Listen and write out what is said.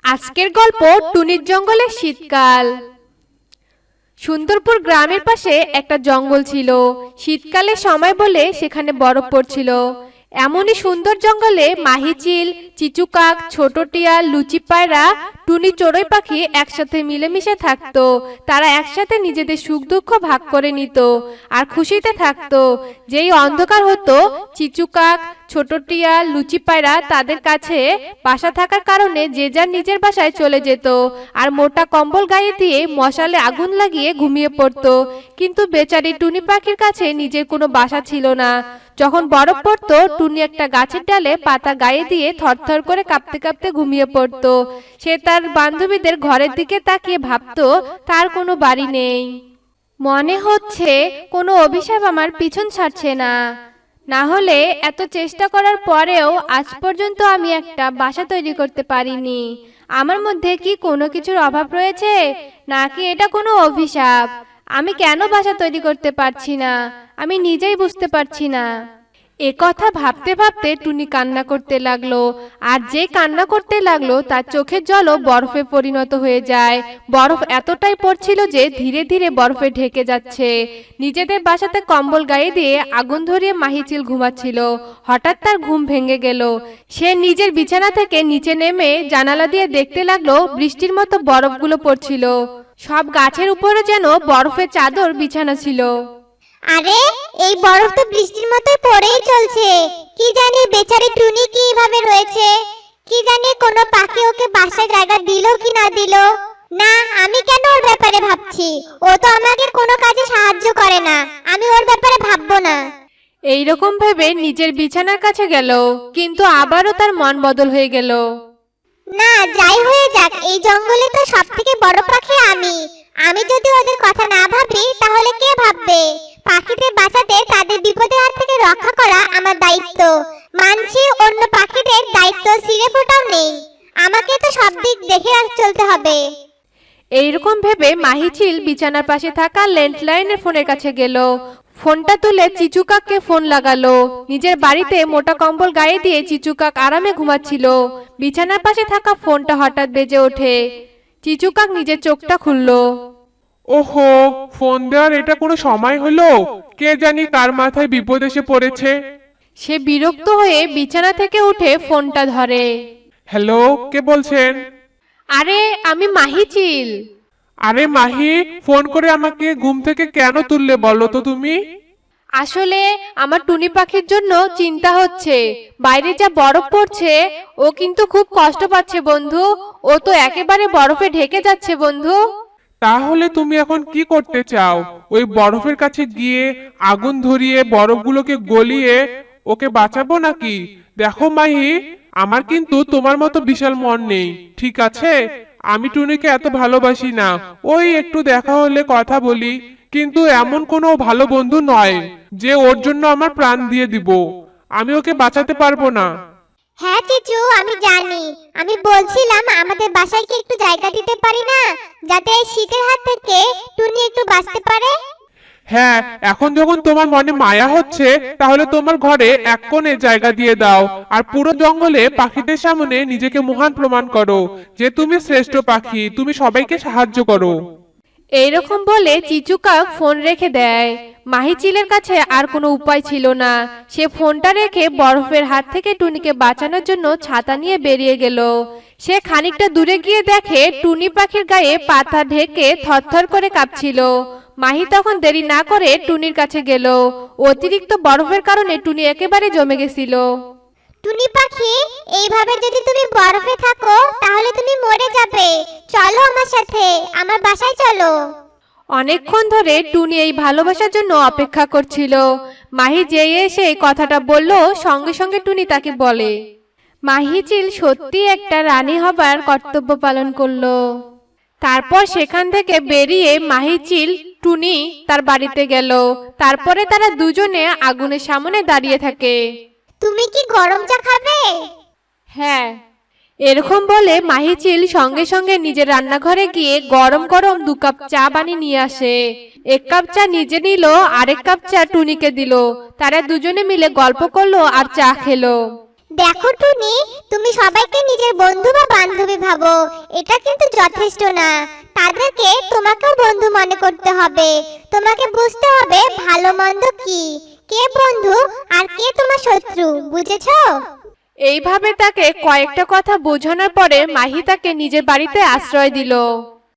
আজকের গল্প টুনির জঙ্গলে শীতকাল। সুন্দরপুর গ্রামের পাশে একটা জঙ্গল ছিল। শীতকালে সময় বলে সেখানে বরফ পড়ছিল। এমনই সুন্দর জঙ্গলে মাহিচিল, চিচুকাক, ছোট টিয়া, লুচি পায়রা, টুনি চড়ুই পাখি একসাথে মিলেমিশে থাকতো। তারা একসাথে নিজেদের সুখ দুঃখ ভাগ করে নিত আর খুশিতে থাকতো। যেই অন্ধকার হতো, চিচুকাক, ছোট টিয়া, লুচি পায়রা তাদের কাছে বাসা থাকার কারণে যে যার নিজের বাসায় চলে যেত আর মোটা কম্বল গায়ে দিয়ে মশালে আগুন লাগিয়ে ঘুমিয়ে পড়তো। কিন্তু বেচারি টুনি পাখির কাছে নিজের কোনো বাসা ছিল না। যখন বরফ পড়তো, টুনি একটা গাছের ডালে পাতা গায়ে দিয়ে থরথর করে কাঁপতে কাঁপতে ঘুমিয়ে পড়তো। সে তার বান্ধবীদের ঘরের দিকে তাকিয়ে ভাবতো তার কোনো বাড়ি নেই। মনে হচ্ছে কোনো অভিশাপ আমার পিছন ছাড়ছে না। না হলে এত চেষ্টা করার পরেও আজ পর্যন্ত আমি একটা বাসা তৈরি করতে পারিনি। আমার মধ্যে কি কোনো কিছুর অভাব রয়েছে, নাকি এটা কোনো অভিশাপ? আমি কেন বাসা তৈরি করতে পারছি না, আমি নিজেই বুঝতে পারছি না। এ কথা ভাবতে ভাবতে টুনি কান্না করতে লাগলো। আর যে কান্না করতে লাগলো তার চোখের জলও বরফে পরিণত হয়ে যায়। বরফ এতটাই পড়ছিল যে ধীরে ধীরে বরফে ঢেকে যাচ্ছে। নিজেদের বাসাতে কম্বল গায়ে দিয়ে আগুন ধরিয়ে মাহিচিল ঘুমাচ্ছিল। হঠাৎ তার ঘুম ভেঙে গেল। সে নিজের বিছানা থেকে নিচে নেমে জানালা দিয়ে দেখতে লাগলো বৃষ্টির মতো বরফগুলো পড়ছিল। সব গাছের উপরে যেন বরফের চাদর বিছানা ছিল। আরে, এই বরফ তো বৃষ্টির মতোই পড়েই চলছে। কি জানি বেচারি টুনি কিভাবে রয়েছে। কি জানি কোনো পাখি ওকে বাসায় জায়গা দিল কি না দিল। না, আমি কেন ওর ব্যাপারে ভাবছি? ও তো আমাকে কোনো কাজে সাহায্য করে না, আমি ওর ব্যাপারে ভাববো না। এইরকম ভেবে নিজের বিছানার কাছে গেল, কিন্তু আবারও তার মন বদল হয়ে গেল। না, যাই হয়ে যাক, এই জঙ্গলে তো সবথেকে বড় পাখি আমি। আমি যদি ওদের কথা না ভাবি তাহলে কে ভাববে? পাখিদের বাঁচাতে, তাদের বিপদের হাত থেকে রক্ষা করা আমার দায়িত্ব। মানছি অন্য পাখিদের দায়িত্ব ছিঁড়ে ফোটাও নেই। আমাকে তো সব দিক দেখে চলতে হবে। এইরকম ভেবে মাহিচিল বিছানার পাশে থাকা ল্যান্ডলাইনের ফোনের কাছে গেল। ফোনটা তুলে চিচুকাককে ফোন লাগালো। নিজের বাড়িতে মোটা কম্বল গায়ে দিয়ে চিচুকাক আরামে ঘুমাচ্ছিল। বিছানার পাশে থাকা ফোনটা হঠাৎ বেজে ওঠে। চিচুকাক নিজের চোখটা খুললো। ওহো, ফোন দেওয়ার এটা কোনো সময় হলো? কে জানি কার মাথায় বিপদ এসে পড়েছে। সে বিরক্ত হয়ে বিছানা থেকে উঠে ফোনটা ধরে। হ্যালো, কে বলছেন? আরে, আমি মাহিচিল। আরে মাহি, ফোন করে আমাকে ঘুম থেকে কেন তুললে বলো তো তুমি? আসলে আমার টুনি পাখির জন্য চিন্তা হচ্ছে। বাইরে যা বরফ পড়ছে, ও কিন্তু খুব কষ্ট পাচ্ছে বন্ধু। ও তো একেবারে বরফে ঢেকে যাচ্ছে বন্ধু। তাহলে তুমি এখন কি করতে চাও? ওই বরফের কাছে গিয়ে আগুন ধরিয়ে বরফগুলোকে গলিয়ে ওকে বাঁচাবো নাকি? দেখো মাহি, আমার কিন্তু তোমার মতো বিশাল মন নেই, ঠিক আছে? আমি টুনিকে এত ভালোবাসি না। ওই একটু দেখা হলে কথা বলি, কিন্তু এমন কোনো ভালো বন্ধু নয় যে ওর জন্য আমার প্রাণ দিয়ে দিব। আমি ওকে বাঁচাতে পারবো না। হ্যাঁ চিচু, আমি জানি। আমি বলছিলাম আমাদের বাসায় কি একটু জায়গা দিতে পারি না, যাতে এই শীতের হাত থেকে টুনি একটু বাঁচতে পারে। হ্যাঁ, এখন যখন তোমার মনে মায়া হচ্ছে, তাহলে তোমার ঘরে এক কোণে জায়গা দিয়ে দাও আর পুরো জঙ্গলে পাখিদের সামনে নিজেকে মহান প্রমাণ করো যে তুমি শ্রেষ্ঠ পাখি, তুমি সবাইকে সাহায্য করো। এইরকম বলে চিচুকাক ফোন রেখে দেয়। মাহিচিলের কাছে আর কোনো উপায় ছিল না। সে ফোনটা রেখে বরফের হাত থেকে টুনিকে বাঁচানোর জন্য ছাতা নিয়ে বেরিয়ে গেল। সে খানিকটা দূরে গিয়ে দেখে টুনি পাখির গায়ে পাতা ঢেকে থরথর করে কাঁপছিল। মাহি তখন দেরি না করে টুনির কাছে গেল। অতিরিক্ত বরফের কারণে টুনি একেবারে জমে গেছিল। টুনি পাখি, এইভাবে যদি তুমি বরফে থাকো তাহলে তুমি মরে যাবে। চলো আমার সাথে, আমার বাসায় চলো। অনেকক্ষণ ধরে টুনি এই ভালোবাসার জন্য অপেক্ষা করছিল। মাহি যেই এসে এই কথাটা বলল, সঙ্গে সঙ্গে টুনি তাকে বলে। মাহিচিল সত্যি একটা রানী হবার কর্তব্য পালন করলো। তারপর সেখান থেকে বেরিয়ে মাহিচিল টুনি তার বাড়িতে গেল। তারপরে তারা দুজনে আগুনের সামনে দাঁড়িয়ে থাকে। তুমি কি গরম চা খাবে? হ্যাঁ, এরকম বলে মাহিচিল সঙ্গে সঙ্গে নিজের রান্নাঘরে গিয়ে গরম গরম 2 কাপ চা বানিয়ে নিয়ে আসে। 1 কাপ চা নিজে নিল, আরেক কাপ চা টুনিকে দিল। তারা দুজনে মিলে গল্প করলো আর চা খেলো। দেখো টুনি, তুমি সবাইকে নিজের বন্ধু বা বান্ধবী ভাবো, এটা কিন্তু যথেষ্ট না। তাদেরকে তোমাকেও বন্ধু মনে করতে হবে। তোমাকে বুঝতে হবে ভালো মন্দ কি, কে বন্ধু আর কে তোমার শত্রু, বুঝেছো? এইভাবে তাকে কয়েকটা কথা বোঝানোর পরে মাহি তাকে নিজের বাড়িতে আশ্রয় দিল।